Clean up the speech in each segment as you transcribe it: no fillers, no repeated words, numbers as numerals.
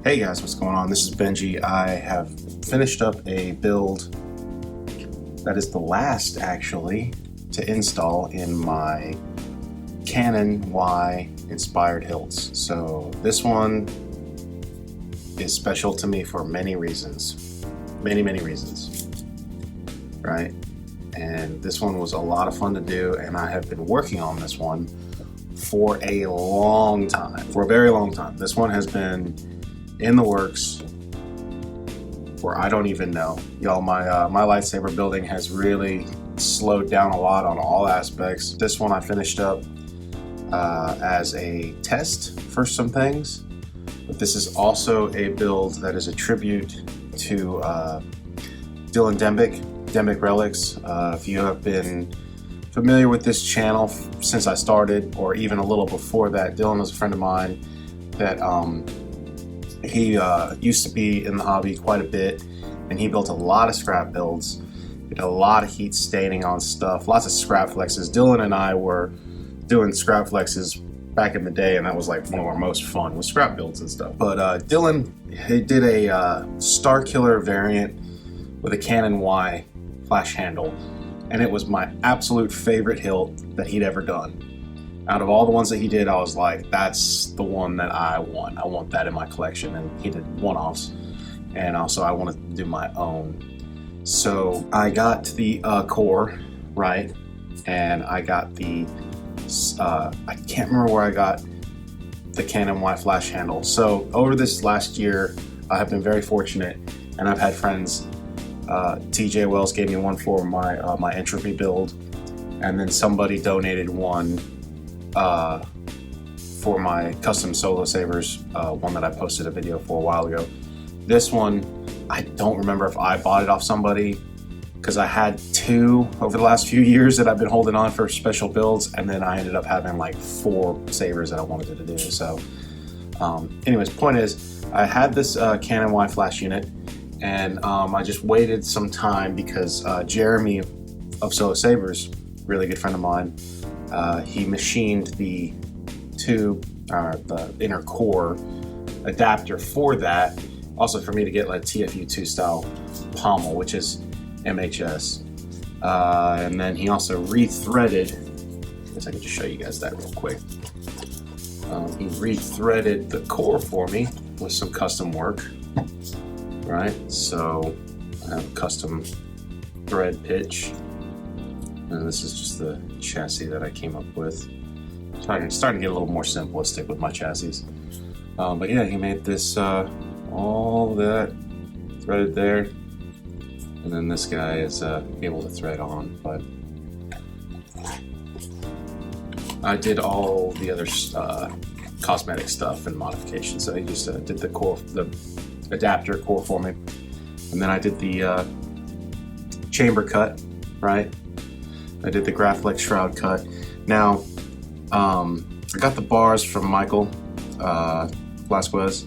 Hey guys, what's going on? This is Benji. I have finished up a build that is the last actually to install in my Canon Y inspired hilts. So this one is special to me for many reasons. Many reasons, right? And this one was a lot of fun to do, and I have been working on this one for a long time, for a very long time. This one has been in the works for I don't even know. Y'all, my lightsaber building has really slowed down a lot on all aspects. This one I finished up as a test for some things, but this is also a build that is a tribute to Dylan Dembick Relics. If you have been familiar with this channel since I started, or even a little before that, Dylan was a friend of mine that he used to be in the hobby quite a bit, and he built a lot of scrap builds, did a lot of heat staining on stuff, lots of scrap flexes. Dylan and I were doing scrap flexes back in the day, and that was like one of our most fun with scrap builds and stuff. But Dylan, he did a Starkiller variant with a Canon Y flash handle, and it was my absolute favorite hilt that he'd ever done. Out of all the ones that he did, I was like, that's the one that I want. I want that in my collection. And he did one-offs, and also I wanted to do my own. So I got the core, right? And I got the, I can't remember where I got the Canon Y flash handle. So over this last year, I have been very fortunate, and I've had friends. TJ Wells gave me one for my my entropy build, and then somebody donated one for my custom solo sabers, one that I posted a video for a while ago. This one, I don't remember if I bought it off somebody, because I had two over the last few years that I've been holding on for special builds, and then I ended up having like 4 sabers that I wanted to do. So anyways, point is, I had this Canon Y flash unit, and I just waited some time because Jeremy of Solo Sabers, really good friend of mine, he machined the tube, the inner core adapter for that, also for me to get like TFU2 style pommel, which is MHS. And then he also rethreaded, I guess I can just show you guys that real quick. He rethreaded the core for me with some custom work, right? So I have a custom thread pitch, and this is just the chassis that I came up with. Starting to get a little more simplistic with my chassis. But yeah, he made this, all that threaded there, and then this guy is able to thread on. But I did all the other cosmetic stuff and modifications. So he just did the core, the adapter core for me, and then I did the chamber cut, right? I did the Graflex shroud cut. Now, I got the bars from Michael Velasquez,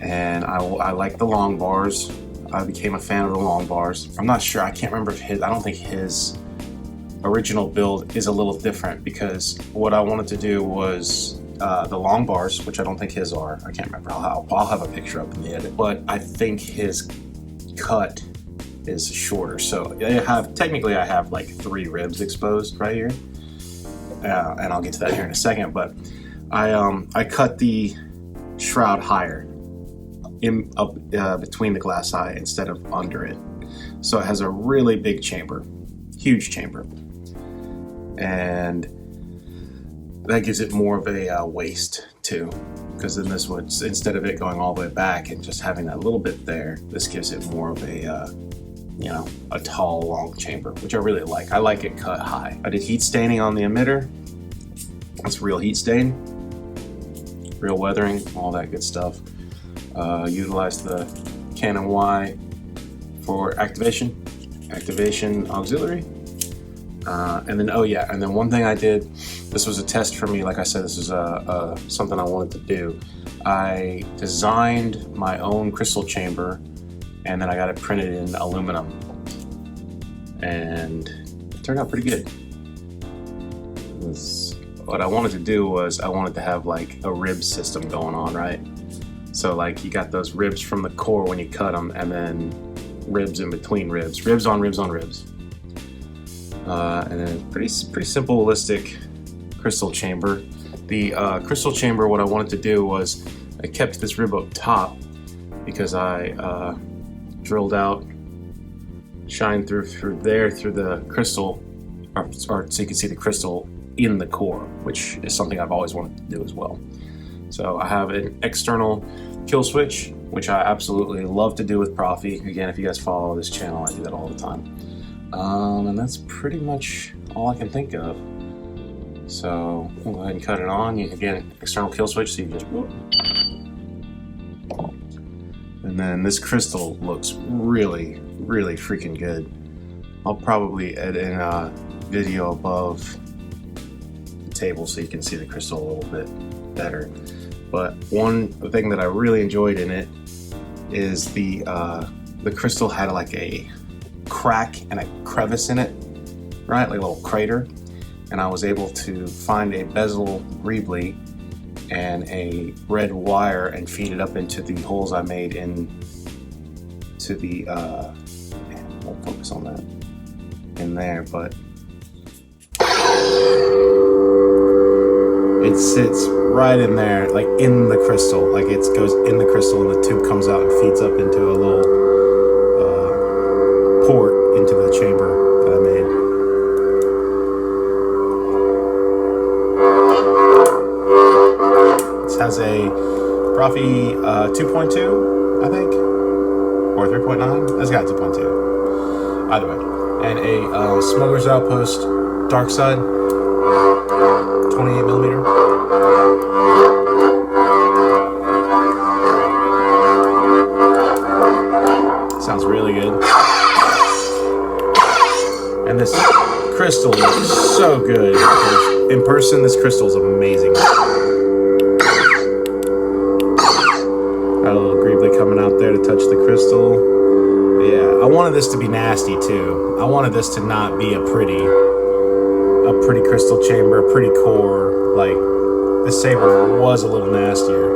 and I like the long bars. I became a fan of the long bars. I'm not sure, I can't remember if I don't think his original build is a little different, because what I wanted to do was the long bars, which I don't think his are. I can't remember. I'll have a picture up in the edit, but I think his cut is shorter. So technically I have like 3 ribs exposed right here, and I'll get to that here in a second. But I cut the shroud higher, up between the glass eye instead of under it. So it has a really big chamber, huge chamber, and that gives it more of a waist too, because in this one, instead of it going all the way back and just having that little bit there, this gives it more of a you know, a tall, long chamber, which I really like. I like it cut high. I did heat staining on the emitter. That's real heat stain, real weathering, all that good stuff. Utilized the Canon Y for activation auxiliary. And then, oh yeah, and then one thing I did, this was a test for me, like I said, this is something I wanted to do. I designed my own crystal chamber, and then I got it printed in aluminum, and it turned out pretty good. What I wanted to do was I wanted to have like a rib system going on, right? So like you got those ribs from the core when you cut them, and then ribs in between ribs, ribs on ribs on ribs. And then pretty simplistic crystal chamber. The crystal chamber, what I wanted to do was I kept this rib up top because I drilled out, shined through there through the crystal, or so you can see the crystal in the core, which is something I've always wanted to do as well. So I have an external kill switch, which I absolutely love to do with Profi. Again, if you guys follow this channel, I do that all the time. And that's pretty much all I can think of. So we'll go ahead and cut it on. Again, external kill switch, so you just whoop. And then this crystal looks really, really freaking good. I'll probably edit in a video above the table so you can see the crystal a little bit better. But one thing that I really enjoyed in it is the crystal had like a crack and a crevice in it, right? Like a little crater. And I was able to find a bezel greebly and a red wire and feed it up into the holes I made to the man, I won't focus on that in there, but it sits right in there, like in the crystal, like it goes in the crystal and the tube comes out and feeds up into a little port into the chamber that I made. This has a Profi 2.2, I think, or 3.9. It's got 2.2. Either way, and a Smuggler's Outpost Dark Side 28mm. Sounds really good. And this crystal looks so good. In person, this crystal is amazing. Got a little greebly coming out there to touch the crystal. Yeah, I wanted this to be nasty too. I wanted this to not be a pretty crystal chamber, a pretty core. Like, this saber was a little nastier.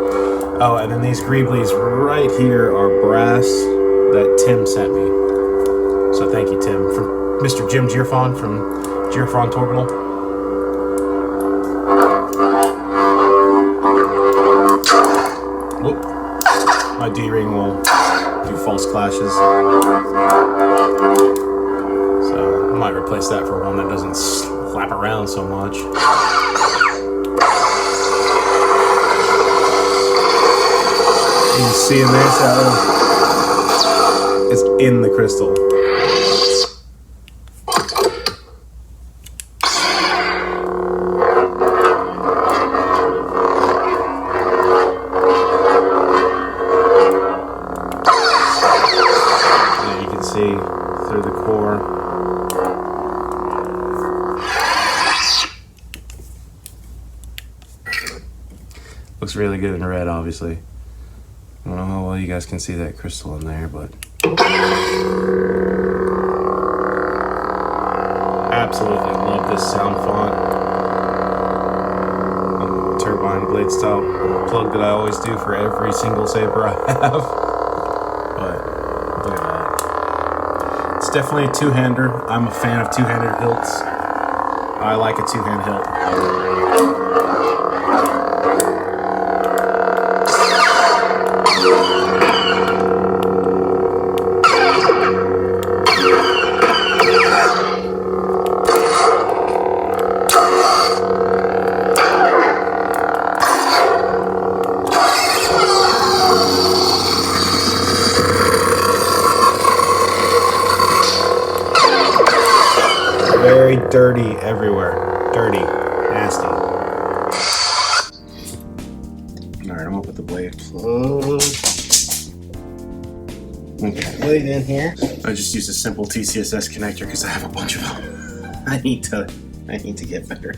Oh, and then these greeblies right here are brass that Tim sent me. So thank you, Tim, from Mr. Jim Girfon from Girfon Torbital. Whoop. My D-ring will do false clashes. So I might replace that for one that doesn't slap around so much. You see in there, so it's in the crystal. And you can see through the core. Looks really good in red, obviously. I don't know how well you guys can see that crystal in there, but absolutely love this sound font. Turbine blade style plug that I always do for every single saber I have. But look at that. It's definitely a two-hander. I'm a fan of two-handed hilts. I like a two-hand hilt. Very dirty everywhere. Dirty. Nasty. Alright, I'm gonna put the blade plug. Okay, blade in here. I just used a simple TCSS connector because I have a bunch of them. I need to get better.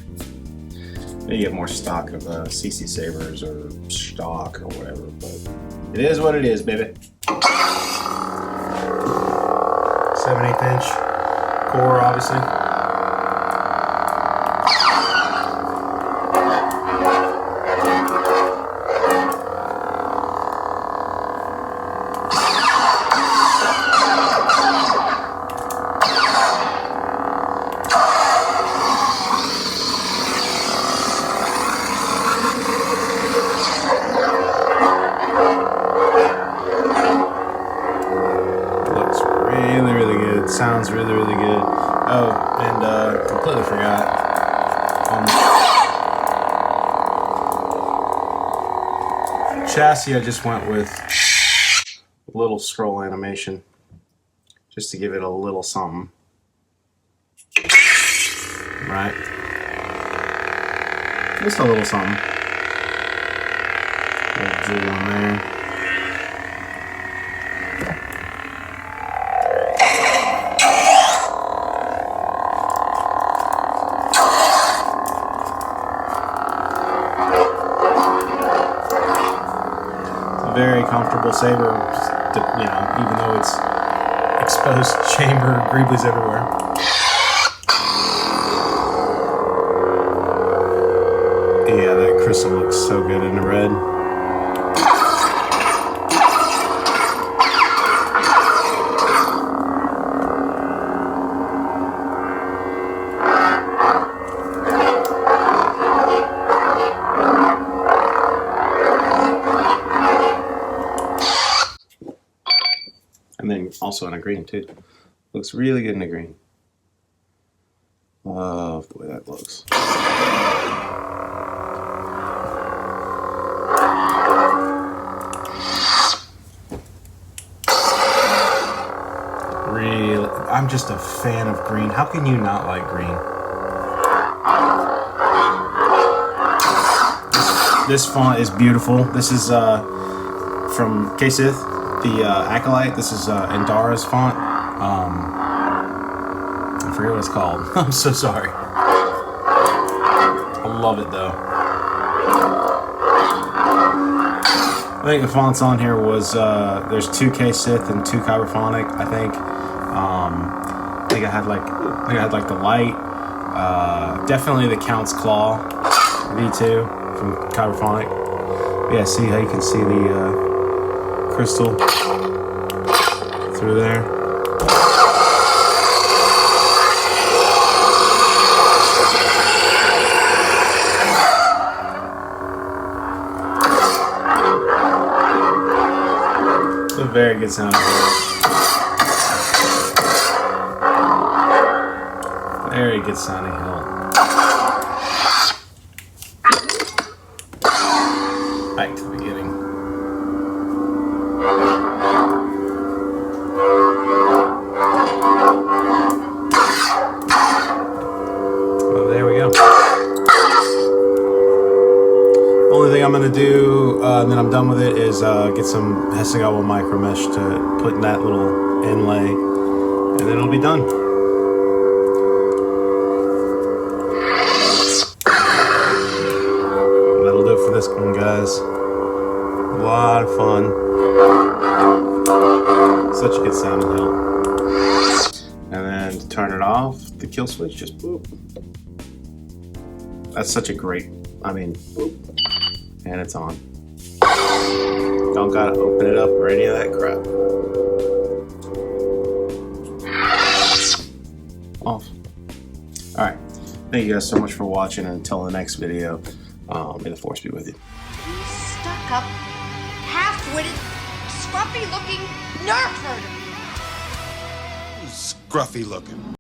Maybe get more stock of CC sabers or stock or whatever, but it is what it is, baby. 7/8 inch core, obviously. sounds really, really good. Oh, and completely forgot. Chassis, I just went with a little scroll animation, just to give it a little something. Right? Just a little something. A little jewel in there. Very comfortable saber, you know, even though it's exposed chamber, greeblies everywhere. Yeah, that crystal looks so good in the red. And then also in a green too. Looks really good in the green. Love the way that looks. Really, I'm just a fan of green. How can you not like green? This font is beautiful. This is from K-Sith, the Acolyte. This is Endara's font. I forget what it's called. I'm so sorry. I love it though. I think the fonts on here was there's 2 K-Sith and 2 Kyberphonic. I think I had like the light. Definitely the Count's Claw V2 from Kyberphonic. Yeah, see how you can see the crystal through there. It's a very good sound. Very good sounding hilt. Back to the beginning. Well, there we go. Only thing I'm going to do, and then I'm done with it, is get some Hasegawa micro mesh to put in that little inlay, and then it'll be done. That'll do it for this one, guys. A lot of fun. Such a good sounding hilt. And then to turn it off, the kill switch, just boop. That's such a great, I mean, boop. And it's on. Don't gotta open it up or any of that crap. Off. Alright. Thank you guys so much for watching, and until the next video, may the force be with you. Stuck up, half-witted, scruffy-looking nerf herder. Scruffy looking.